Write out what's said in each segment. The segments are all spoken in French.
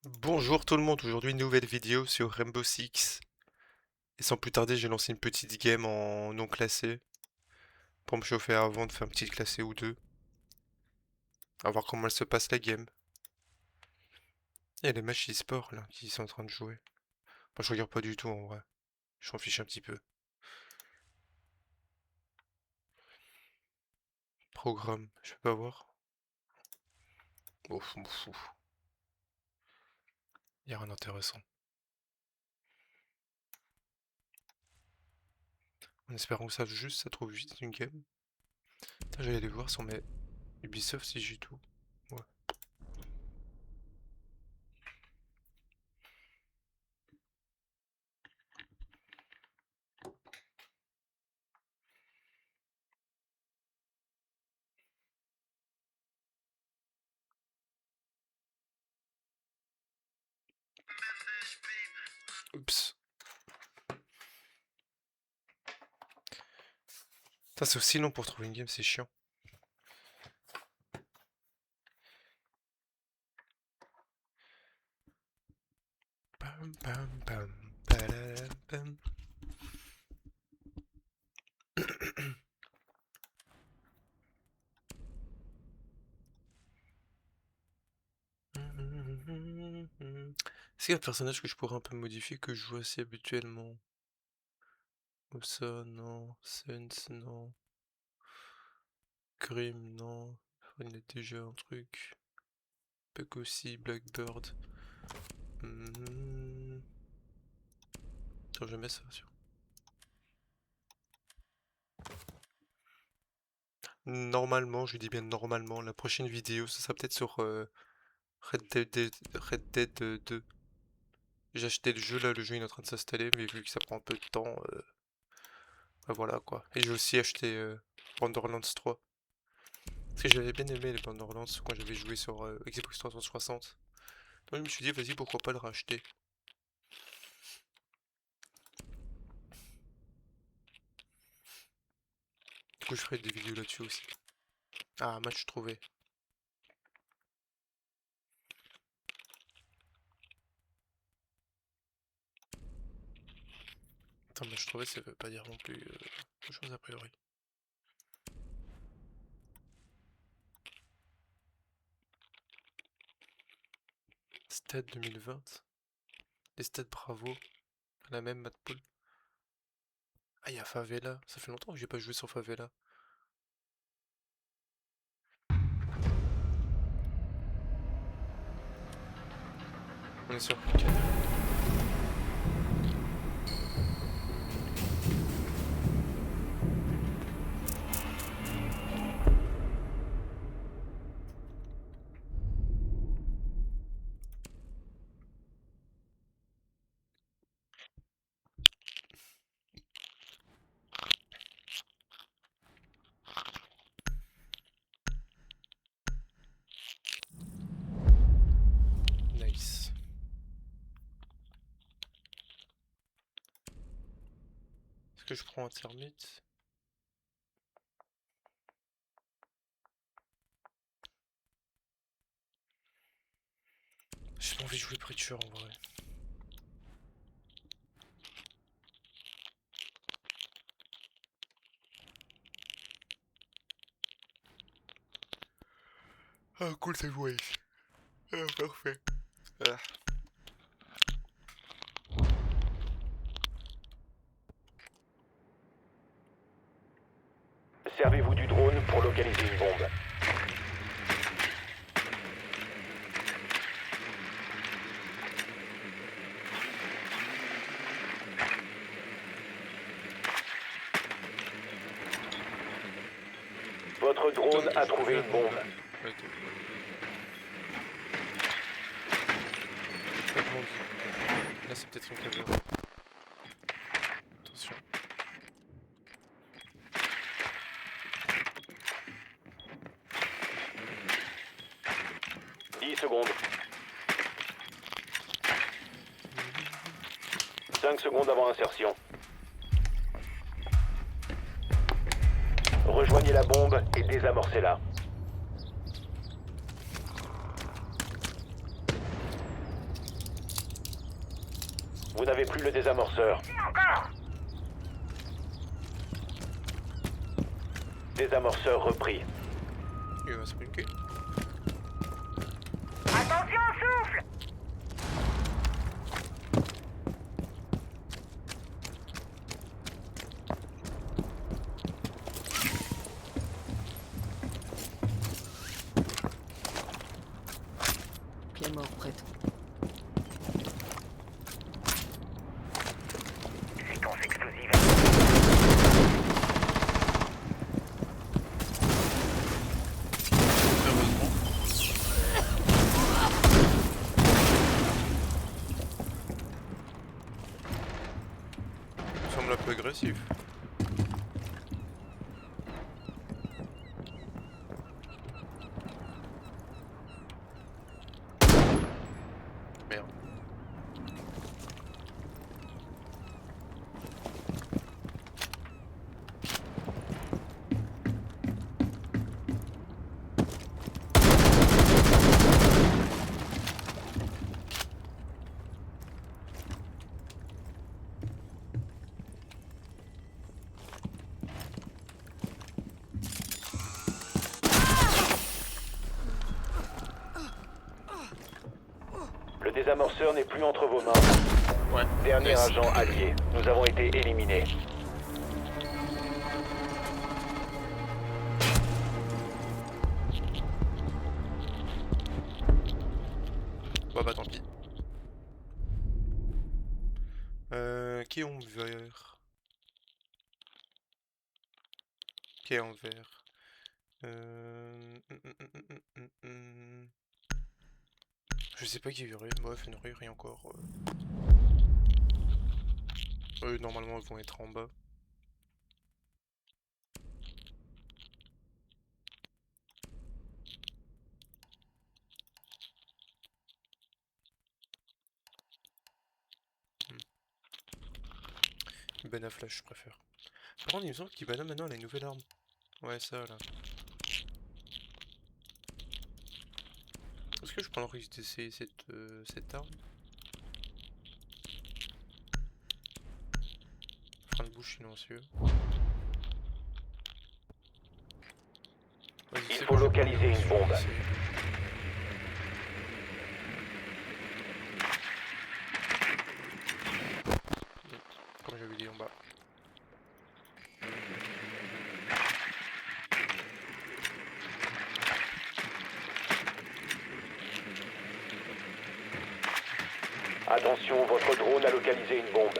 Bonjour tout le monde, aujourd'hui une nouvelle vidéo sur Rainbow Six. Et sans plus tarder, j'ai lancé une petite game en non classé pour me chauffer avant de faire une petite classée ou deux. À voir comment elle se passe la game. Il y a les matchs e-sport là qui sont en train de jouer. Moi je regarde pas du tout en vrai. Je m'en fiche un petit peu. Programme, je peux pas voir. Ouf, je m'en fous. Y a rien d'intéressant. En espérant que ça trouve vite une game. J'allais aller voir sur mes Ubisoft si j'ai tout. Ouais. Oups. Ça c'est aussi long pour trouver une game, c'est chiant. Pam pam pam, padam, pam. Est-ce qu'il y a un personnage que je pourrais un peu modifier que je joue assez habituellement? Comme ça, non. Sense, non. Grim, non. Il y a déjà un truc. Puck aussi, Blackbird. Attends, je mets ça sur. Normalement, je dis bien normalement, la prochaine vidéo, ce sera peut-être sur Red Dead 2. J'ai acheté le jeu là, le jeu il est en train de s'installer, mais vu que ça prend un peu de temps, bah voilà quoi. Et j'ai aussi acheté Borderlands 3. Parce que j'avais bien aimé les Borderlands quand j'avais joué sur Xbox 360. Donc je me suis dit, vas-y, pourquoi pas le racheter. Du coup, je ferai des vidéos là-dessus aussi. Ah, match trouvé. Attends, match trouvé, ça veut pas dire non plus chose a priori. Stade 2020. Les stades Bravo. La même Madpool. Ah, il y a Favela. Ça fait longtemps que j'ai pas joué sur Favela. On est sur quel? Nice. Est-ce que je prends un thermite? J'ai pas envie de jouer Preacher en vrai. Ah, cool, c'est joué. Ah, parfait. Ah. Servez-vous du drone pour localiser une bombe. Votre drone a trouvé une bombe. Ouais, ok. Pas de monde. Là, c'est peut-être une caméra. Attention. 10 secondes. 5 secondes avant insertion. Rejoignez la bombe et désamorcez-la. Vous n'avez plus le désamorceur. Désamorceur repris. Il va se prendre le cul. Attention au souffle! Clé mort prête. Séquence explosive. Heureusement. Il semble un peu agressif. Merde. Le désamorceur n'est plus entre vos mains. Ouais. Dernier Nice. agent allié. Nous avons été éliminés. Bah tant pis. Qui est en vert? Qui est en vert? Je sais pas qui verrait. Bref, une rien encore. Eux, normalement, ils vont être en bas. Ibana Flash, je préfère. Par contre, il me semble qu'Ibana maintenant elle a une nouvelle arme. Ouais, ça là. Est-ce que je prends le risque d'essayer cette arme? Frein de bouche silencieux. Vas-y, Il c'est faut bon, j'ai localiser pris, une bombe. essayer. Comme j'avais dit en bas. Attention, votre drone a localisé une bombe.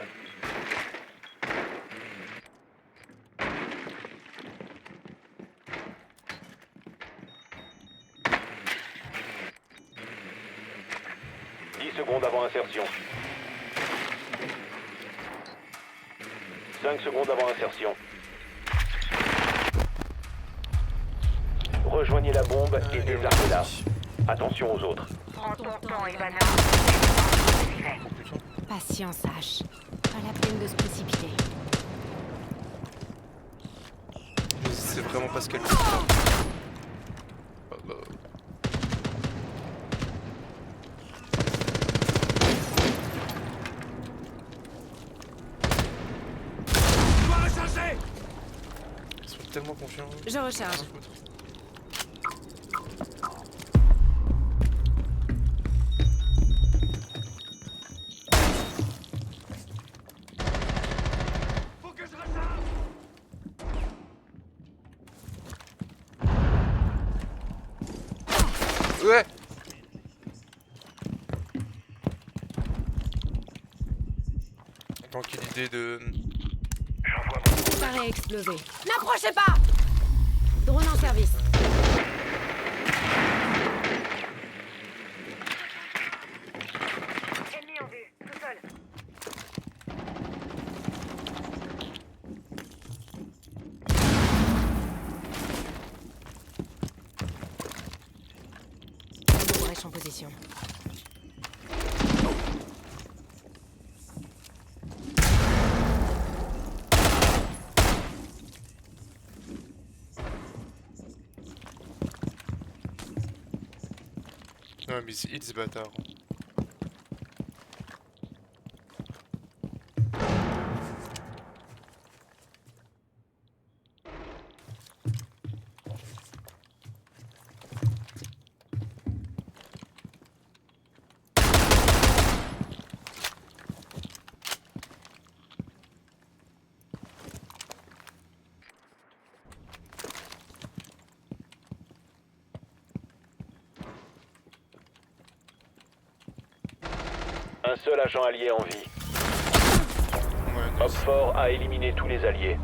Secondes avant insertion. 5 secondes avant insertion. Rejoignez la bombe et désarmez-la. Attention aux autres. Prends ton temps, Ivana. Oh putain. Patience, H. Pas la peine de se précipiter. C'est vraiment pas ce qu'elle veut. Ah bah. Ils sont tellement confiants. Je recharge. Rien à foutre. Ouais. Donc l'idée de... Paraît exploser. N'approchez pas! Drone en service. Ennemi en vue, tout seul. Brèche en position. Non mais c'est hit ce bâtard. Un seul agent allié en vie. Ouais, non, Hop fort a éliminé tous les alliés.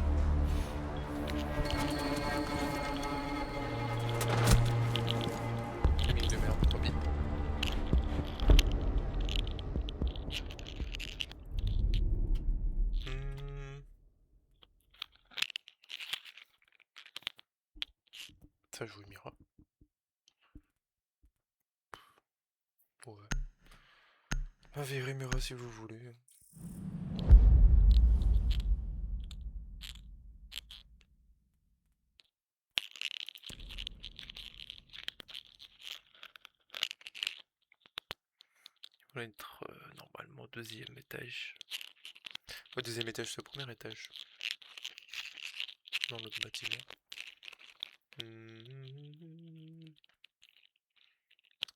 c'est mine de merde, tant pis. Hmm. Ça, je vous le mira. Ouais. Ah, Vérimura si vous voulez. On va être normalement au deuxième étage. Au deuxième étage, c'est au premier étage. Dans notre bâtiment.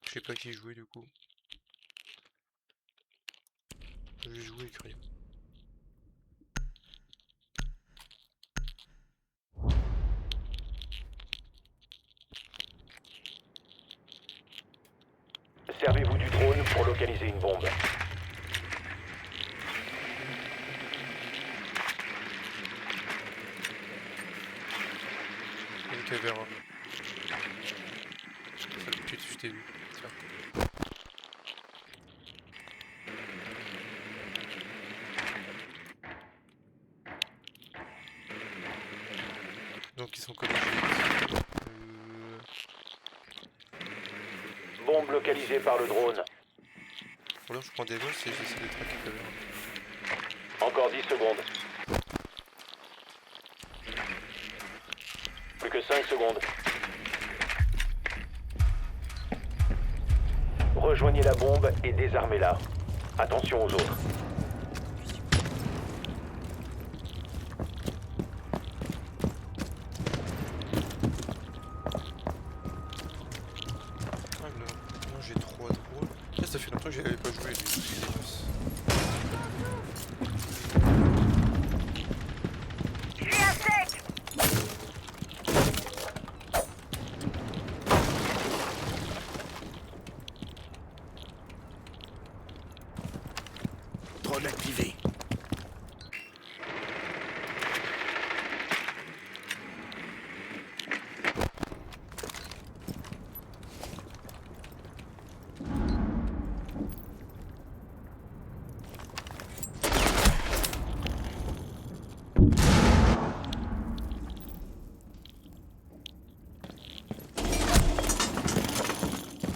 Je sais pas qui jouer du coup. Je vais jouer avec rien. Servez-vous du drone pour localiser une bombe. Donc elle verra. Sale pute, je t'ai vu. Tiens. Donc ils sont connectés. Bombe localisée par le drone. Ou alors je prends des vols et j'essaie de traquer le verra. Encore 10 secondes. Plus que 5 secondes. Rejoignez la bombe et désarmez-la. Attention aux autres. Alors, moi j'ai 3 drôles. Ah, ça fait longtemps que j'avais pas joué, j'ai aussi des gosses. Je suis à sec. Drone activé.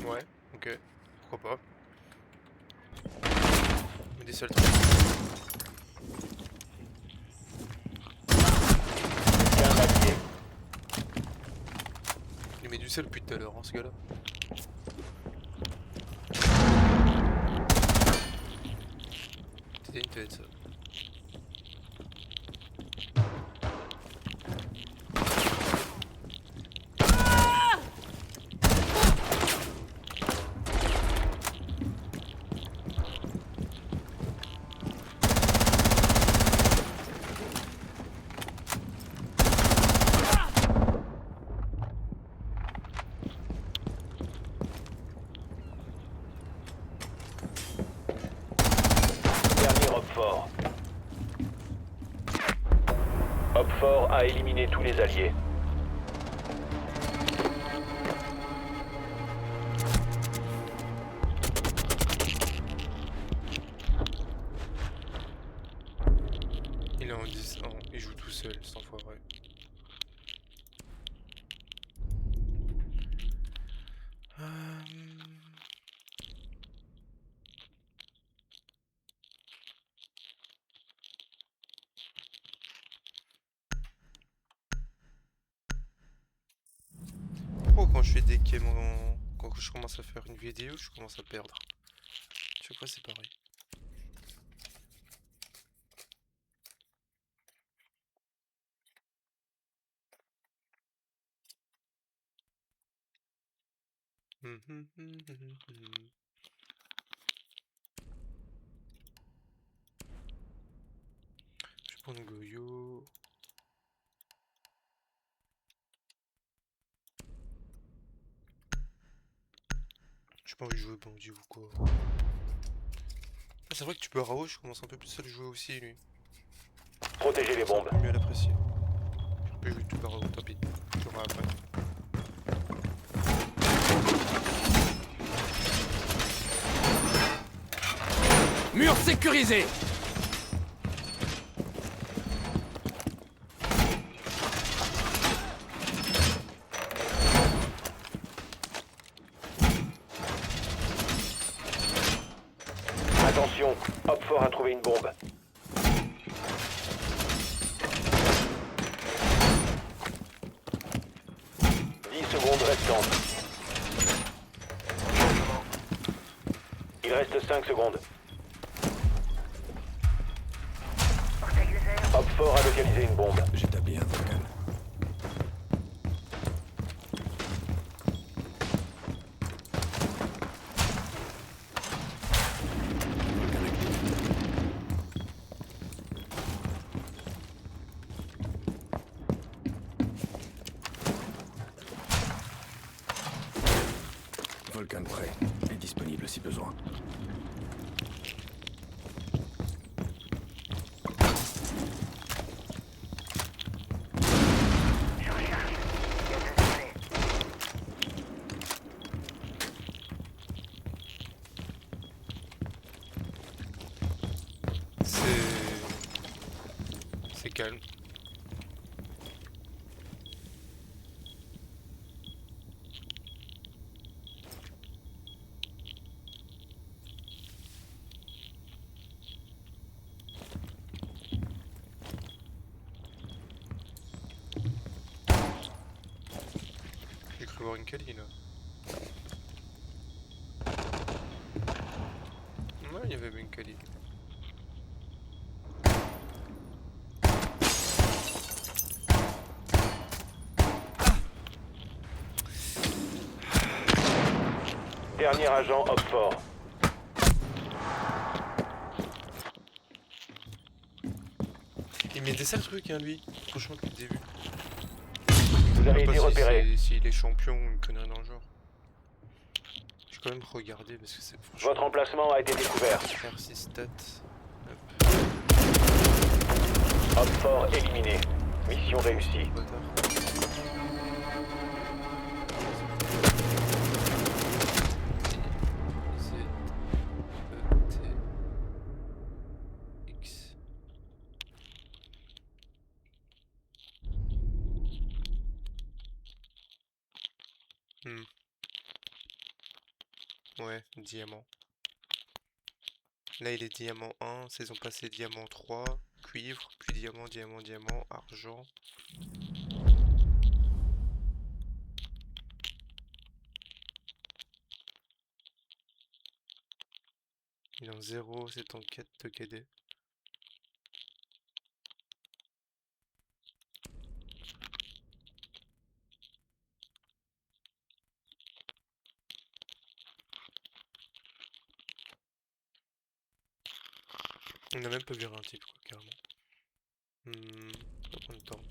Ouais, ok, pourquoi pas. Mais des seuls trucs. Bien allié. Il met du sel depuis tout à l'heure, hein, ce gars-là. C'était une tête, ça. Dernier Hop fort. Hop fort a éliminé tous les alliés. Il est en 10 ans, il joue tout seul, cet enfoiré. Pourquoi quand je fais des games quand je commence à faire une vidéo, je commence à perdre. Chaque fois c'est pareil. Je vais prendre Goyo. J'ai pas envie de jouer bandit ou quoi. c'est vrai que tu peux Rao, je commence un peu plus à le jouer aussi lui. Protégez les bombes. Mieux à l'apprécier. Je peux jouer tout Rao, tant pis. Je jouerai après. Mur sécurisé. Attention, Hopfort a trouvé une bombe. Secondes restantes. Il reste 5 secondes. Hopfort a localisé une bombe. J'établis un Vulcan. Vulcan prêt et disponible si besoin. C'est calme. J'ai cru voir une Kali là. Ouais, il y avait une Kali. Dernier agent Hopfort. Il met des sales trucs, hein, lui. Franchement, depuis le début. Vous avez Je sais été pas repéré. s'il est champion ou une connerie dans le genre. Je vais quand même regarder parce que c'est franchement. Votre emplacement a été découvert. Faire ses stats. Hopfort éliminé. Mission réussie. Bâtard. X. Ouais, diamant. Là il est diamant 1, saison passée diamant 3, cuivre, puis diamant, diamant, diamant, argent. Il est en 0, c'est en 4 de KD. On a même pas viré un type quoi, carrément. Ça va prendre le temps.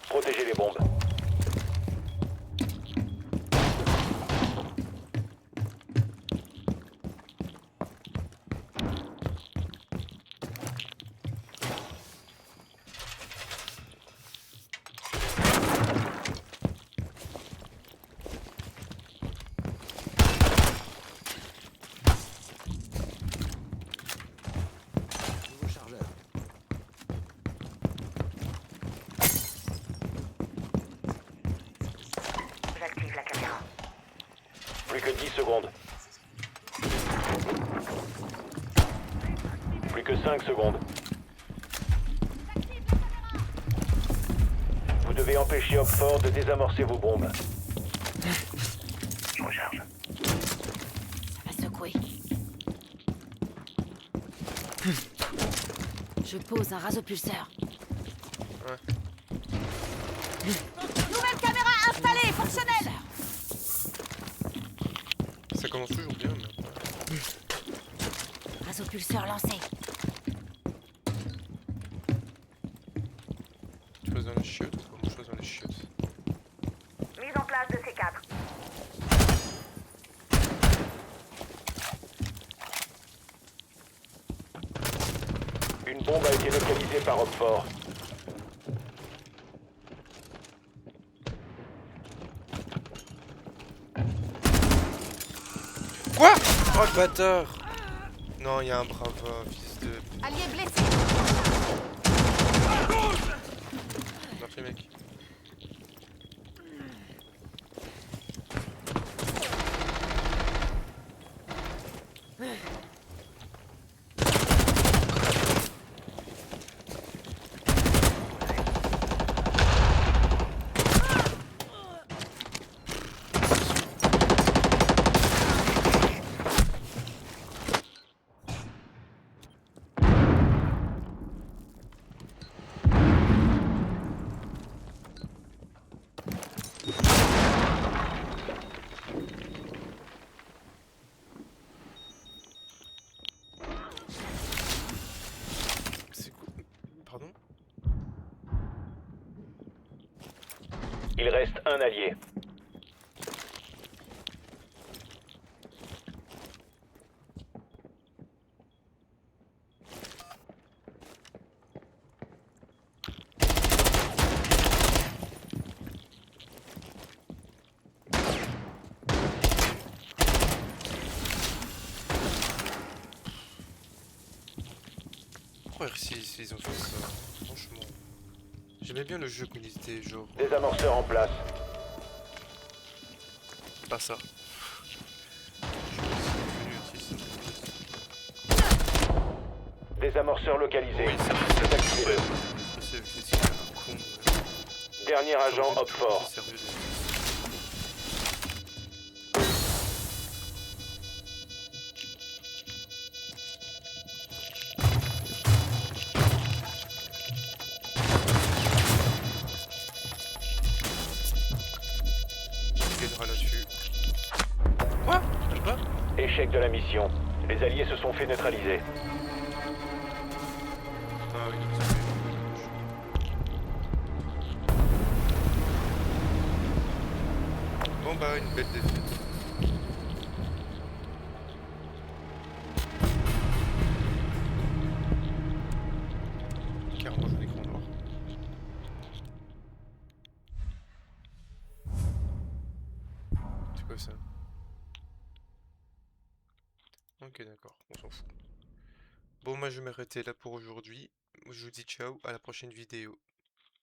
Protégez les bombes. Nouveau chargeur. J'active la caméra. Plus que 10 secondes. Plus que 5 secondes. Vous devez empêcher Hopfort de désamorcer vos bombes. Je recharge. Ça va secouer. Je pose un rasopulseur. Nouvelle caméra installée, fonctionnelle. Ça commence toujours bien, mais après... Rasopulseur lancé. Tu chose dans les chiottes, pas grand chose dans les chiottes. Mise en place de C4. Une bombe a été localisée par homme fort. Quoi? Oh le bâtard! Non, il y a un brava, fils de... Allié blessé. Merci mec. C'est quoi? Pardon? Il reste un allié. Pourquoi R6 ils ont fait ça? Franchement. J'aimais bien le jeu quand il était genre... Désamorceur en place. Pas ça. Désamorceur localisé. Oui, Désactivez-le. c'est un con. Dernier agent homme fort. Sérieux, on gagnera là-dessus. Quoi? Même pas? Échec de la mission. Les alliés se sont fait neutraliser. Ah oui, donc ça fait... Bon bah, une belle défaite. Carrément, j'en ai écran noir. C'est quoi ça? Ok, d'accord, on s'en fout. Bon, moi je vais m'arrêter là pour aujourd'hui. Je vous dis ciao, à la prochaine vidéo.